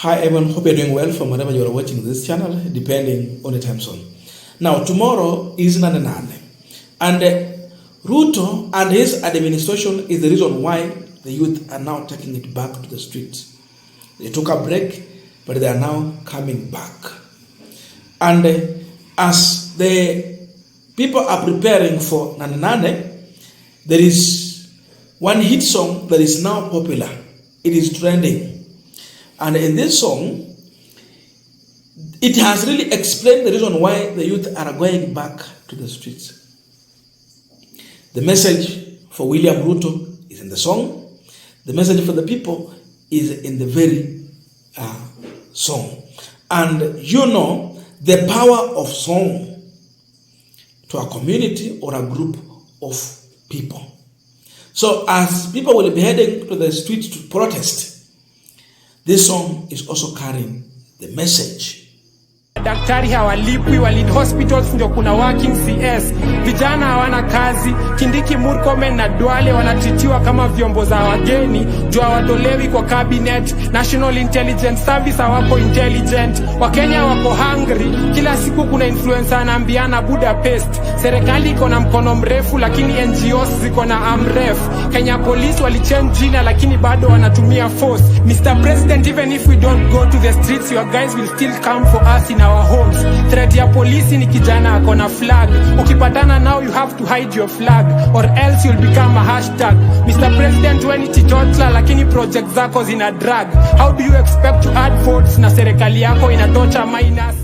Hi everyone, hope you're doing well from wherever you are watching this channel, depending on the time zone. Now, tomorrow is Nane Nane, and Ruto and his administration is the reason why the youth are now taking it back to the streets. They took a break, but they are now coming back. And as the people are preparing for Nane Nane, there is one hit song that is now popular. It is trending. And in this song, it has really explained the reason why the youth are going back to the streets. The message for William Ruto is in the song. The message for the people is in the very song. And you know the power of song to a community or a group of people. So as people will be heading to the streets to protest, this song is also carrying the message. Daktari hawalipwi, walid hospitals ndio kuna working CS. Vijana hawana kazi, Kindiki, Murkomen na Duale wanatitiwa kama vyombo za wageni. Jua watolewi kwa cabinet, National Intelligence Service hawako intelligent. Wakenya wako hungry, kila siku kuna influencer anaambiana Budapest. Serikali iko na mkono mrefu lakini NGOs ziko na amref. Kenya police walichange jina lakini bado wanatumia force. Mr. President, even if we don't go to the streets, your guys will still come for us in our homes. Threat ya polisi ni kijana akona flag. Ukipatana now you have to hide your flag or else you'll become a hashtag. Mr. President, when it totla lakini project zako zina drag. How do you expect to add votes na serikali yako inatocha minus?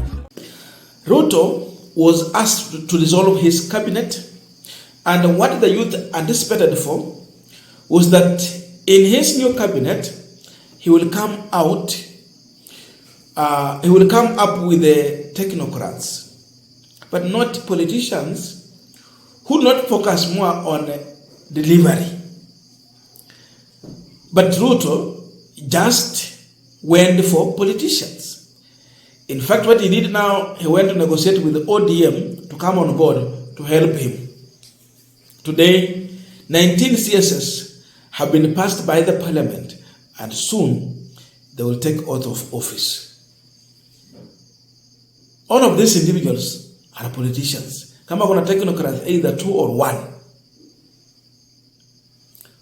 Ruto was asked to dissolve his cabinet, and what the youth anticipated for was that in his new cabinet he will come up with the technocrats, but not politicians who not focus more on delivery. But Ruto just went for politicians. In fact, what he did now, he went to negotiate with the ODM to come on board to help him. Today, 19 CSS have been passed by the parliament, and soon they will take oath of office. All of these individuals are politicians. Kama kuna technocrats, either 2 or 1.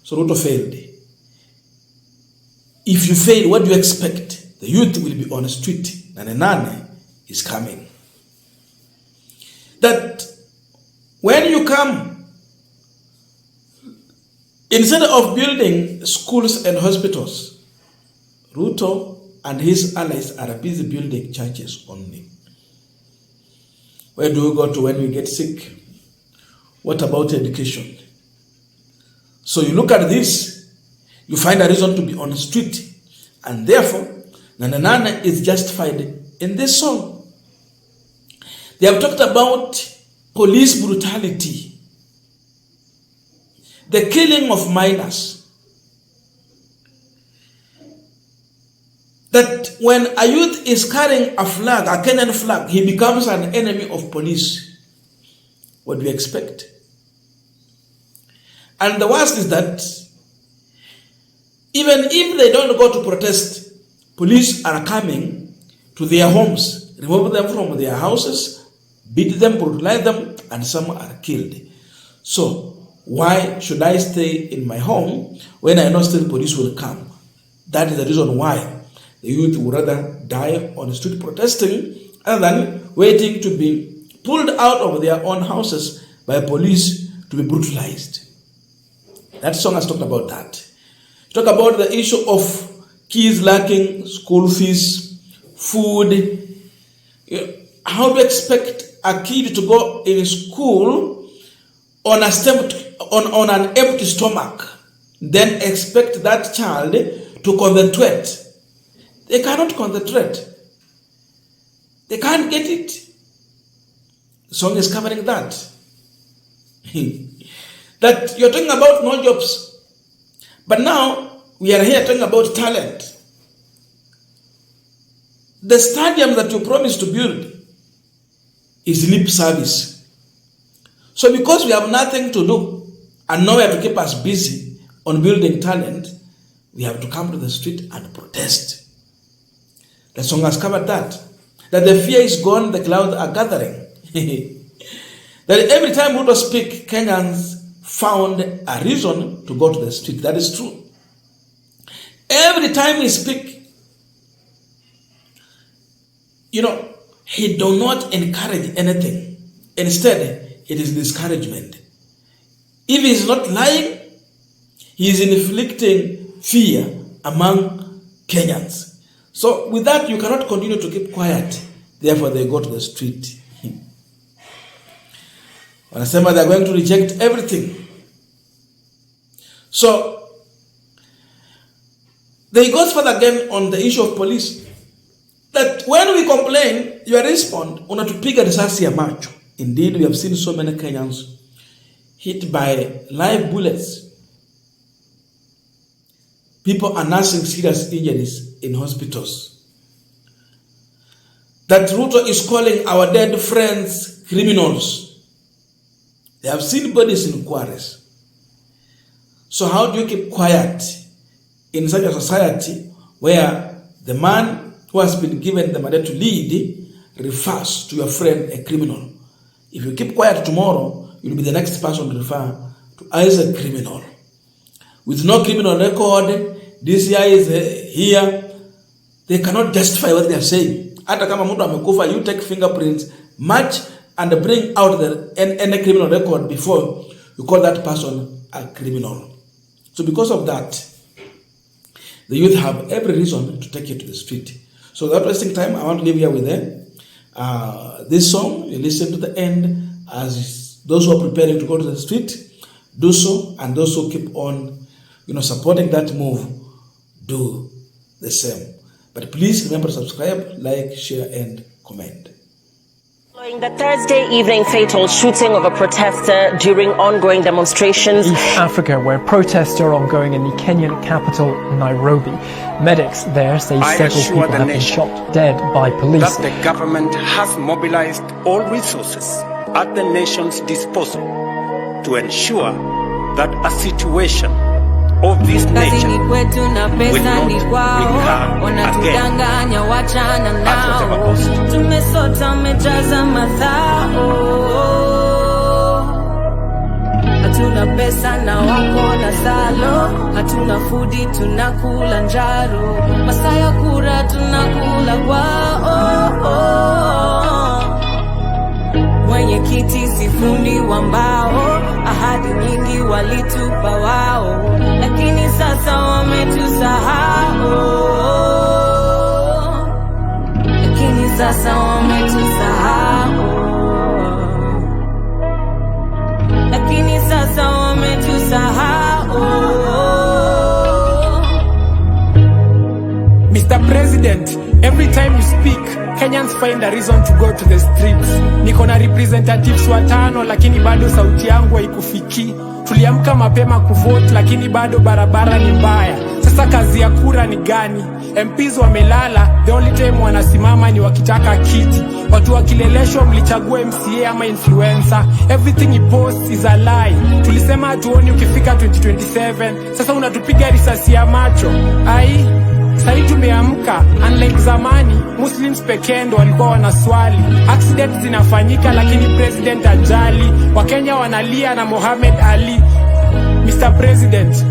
So Ruto failed. If you fail, what do you expect? The youth will be on the street. Nane Nane is coming. That when you come, instead of building schools and hospitals, Ruto and his allies are busy building churches only. Where do we go to when we get sick? What about education? So you look at this, you find a reason to be on the street, and therefore Nane Nane is justified in this song. They have talked about police brutality, the killing of minors. That when a youth is carrying a flag, a Kenyan flag, he becomes an enemy of police. What do you expect? And the worst is that even if they don't go to protest, police are coming to their homes, remove them from their houses, beat them, brutalize them, and some are killed. So why should I stay in my home when I know still police will come? That is the reason why the youth would rather die on the street protesting rather than waiting to be pulled out of their own houses by police to be brutalized. That song has talked about that. Talk about the issue of kids lacking school fees, food. How do you expect a kid to go in school on an empty stomach, then expect that child to concentrate? They cannot concentrate. They can't get it. The song is covering that. That you're talking about no jobs. But now we are here talking about talent. The stadium that you promised to build is lip service. So because we have nothing to do and nowhere to keep us busy on building talent, we have to come to the street and protest. The song has covered that. That the fear is gone, the clouds are gathering. That every time Ruto speak, Kenyans found a reason to go to the street. That is true. Every time he speak, he do not encourage anything. Instead, it is discouragement. If he is not lying, he is inflicting fear among Kenyans. So with that, you cannot continue to keep quiet. Therefore, they go to the street. Wanasema they are going to reject everything. So they go further again on the issue of police. That when we complain, you respond, unatupiga risasi ya macho. Indeed, we have seen so many Kenyans hit by live bullets. People are nursing serious injuries in hospitals. That Ruto is calling our dead friends criminals. They have seen bodies in quarries. So how do you keep quiet in such a society where the man who has been given the mandate to lead refers to your friend a criminal? If you keep quiet tomorrow, you'll be the next person to refer to as a criminal. With no criminal record, this guy is here. They cannot justify what they are saying. Hata kama mtu amekufa, you take fingerprints, match, and bring out any criminal record before you call that person a criminal. So because of that, the youth have every reason to take it to the street. So without wasting time, I want to leave here with them. This song, you listen to the end as those who are preparing to go to the street, do so, and those who keep on, supporting that move, do the same. But please remember to subscribe, like, share, and comment. Following the Thursday evening fatal shooting of a protester during ongoing demonstrations in East Africa, where protests are ongoing in the Kenyan capital, Nairobi. Medics there say several people have been shot dead by police. That the government has mobilized all resources at the nation's disposal to ensure that a situation of this nature will not recur again at whatever cost. Tumesota mejaza mathao, hatuna pesa na wako na salo, hatuna fudi tunakula njaro, masaya kura tunakula kwao. Mwenye kiti sifundi wa mbao, ahadi nyingi walitupa wao, lakini sasa wametusahau. Lakini sasa wametusahau. Lakini sasa wametusahau. Mr. President, every time you speak, Kenyans find a reason to go to the streets. Niko na representatives 5 lakini bado sauti yangu haikufiki. Tuliamka mapema kuvote lakini bado barabara ni mbaya. Sasa kazi ya kura ni gani? MPs wamelala, the only time wanasimama ni wakitaka kiti. Watu wakileleshwa mlichagua MCA ama influencer. Everything you post is a lie. Tulisema hatuoni ukifika 2027. Sasa unatupiga risasi ya macho. Sasa tumeamka, unlike zamani, Muslims pekee ndo walikuwa wanaswali. Accidents zinafanyika lakini president ajali. Wakenya wanalia na Mohamed Ali. Mr. President,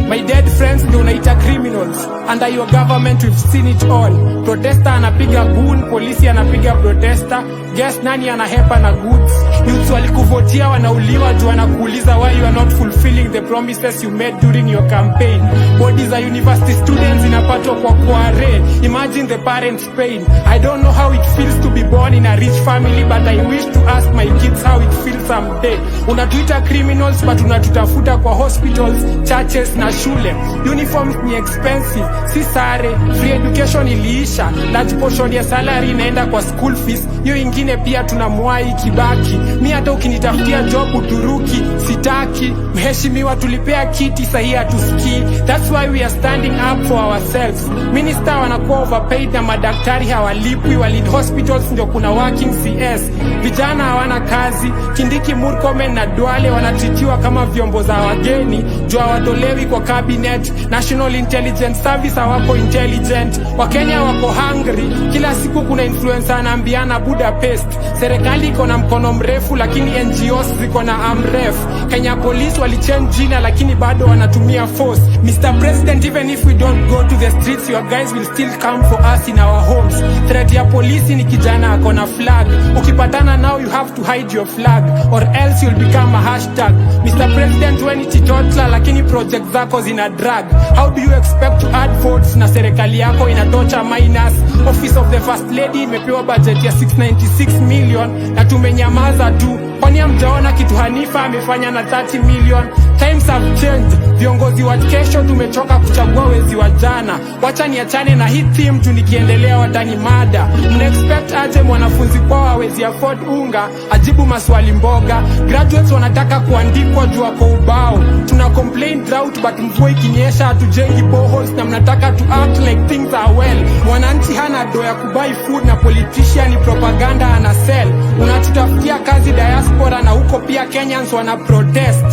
my dead friends ndio unaita criminals. Under your government we've seen it all. Protester anapiga goon, polisi anapiga protester. Guess nani anahepa na goods? Youths walikuvotia wanauliwa tu, wanakuuliza why you are not fulfilling the promises you made during your campaign. Bodies are university students inapatwa kwa kware. Imagine the parents' pain. I don't know how it feels to be born in a rich family, but I wish to ask my kids how it feels someday. Unatuita criminals but unatutafuta kwa hospitals, churches na shule. Uniforms ni expensive, si sare. Free education iliisha, large portion ya salary inaenda kwa school fees. Hiyo ingine pia tunamwai Kibaki. Mi hata ukinitafutia job Uturuki sitaki. Mheshimiwa tulipea kiti sahi hatusikii. That's why we are standing up for ourselves. Minister wanakuwa overpaid na madaktari hawalipwi. Walid hospitals ndio kuna working CS. Vijana hawana kazi. Kindiki, Murkomen na Duale wanatitiwa kama vyombo za wageni. Jua watolewi kwa cabinet. National Intelligence Service hawako intelligent. Wakenya wako hungry. Kila siku kuna influencer anaambiana Budapest. Serikali iko na mkono mrefu lakini NGOs ziko na amref. Kenya Police walichange jina lakini bado wanatumia force. Mr. President, even if we don't go to the streets, your guys will still come for us in our homes. Threat ya polisi ni kijana ako na flag. Ukipatana now you have to hide your flag or else you'll become a hashtag. Mr. President, when it's totla lakini project zako zina drag. How do you expect to add votes na serikali yako inatocha minus? Office of the First Lady imepewa budget ya 696 million na tumenyamaza tu. Kwani hamjaona kitu Hanifa amefanya na 30 million? Times have changed. Viongozi wa kesho tumechoka kuchagua wezi wa jana. Wacha niachane na hii team tu, nikiendelea watani mada. Mna-expect aje mwanafunzi kwa hawezi afford unga ajibu maswali mboga? Graduates wanataka kuandikwa juu kwa ubao. Tuna complain drought but mvua ikinyesha hatujengi boreholes na mnataka to act like things are well. Mwananchi hana do ya kubuy food na politician ni propaganda ana sell. Unatutafutia kazi diaspora na huko pia Kenyans wana protest.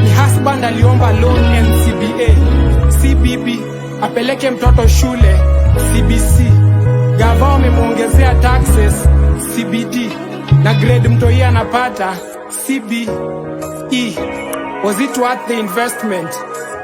Ni husband aliomba loan NCBA, CBB apeleke mtoto shule, CBC gava wamemuongezea taxes, CBD na grade mtoi anapata, CBE. Was it worth the investment?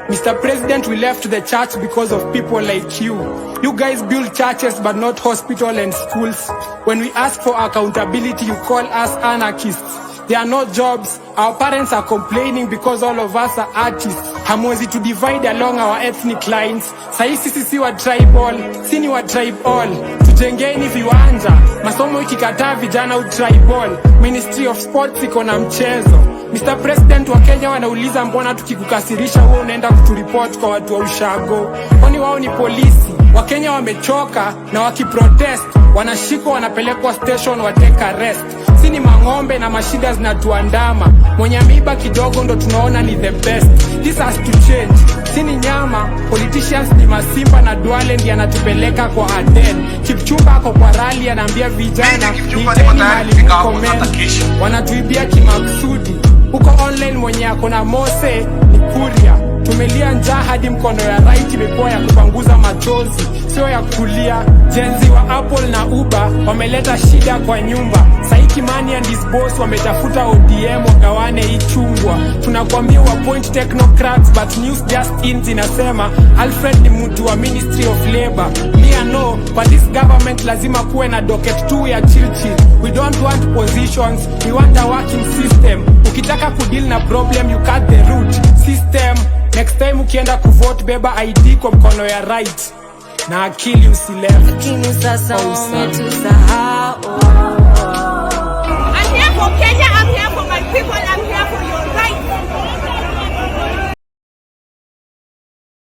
Mr. President, we left the church because of people like you. You guys build churches but not hospital and schools. When we ask for accountability, you call us anarchists. There are no jobs. Our parents are complaining because all of us are artists. Hamwezi to divide along our ethnic lines. Sahi sisi wa tribal, sini wa tribal. Tujengeni viwanja. Masomo ikikataa vijana utribal. Ministry of Sports iko na mchezo. Mr. President, wa Kenya wanauliza mbona tukikukasirisha wewe unaenda kuturipoti kwa watu wa ushago. Kwani wao ni polisi? Wakenya wamechoka na wakiprotest wanashikwa wanapelekwa station wateka arrest. Sini mangombe na mashida zinatuandama. Mwenye ameiba kidogo ndo tunaona ni the best. This has to change. Sini nyama, politicians ni masimba na Duale ndiye anatupeleka kwa Aden. Kipchumba ako kwa rally anaambia vijana ni mali comment. Wanatuibia kimaksudi. Uko online mwenye ako na Mose ni Kuria. Tumelia njaa hadi mkono ya right imepoa ya kupanguza machozi, sio ya kulia. Jenzi wa Apple na Uber wameleta shida kwa nyumba. Saiki Mani and his boss wametafuta ODM wagawane hii chungwa. Tunakwambia wa point technocrats but news just in zinasema Alfred ni mtu wa Ministry of Labor. Me I know, but this government lazima kuwe na docket 2 ya chill. We don't want positions, we want a working system. Ukitaka kudeal na problem you cut the root system. Next time ukienda kuvote beba ID kwa mkono ya right na akili usileft. Lakini sasa wametusahau.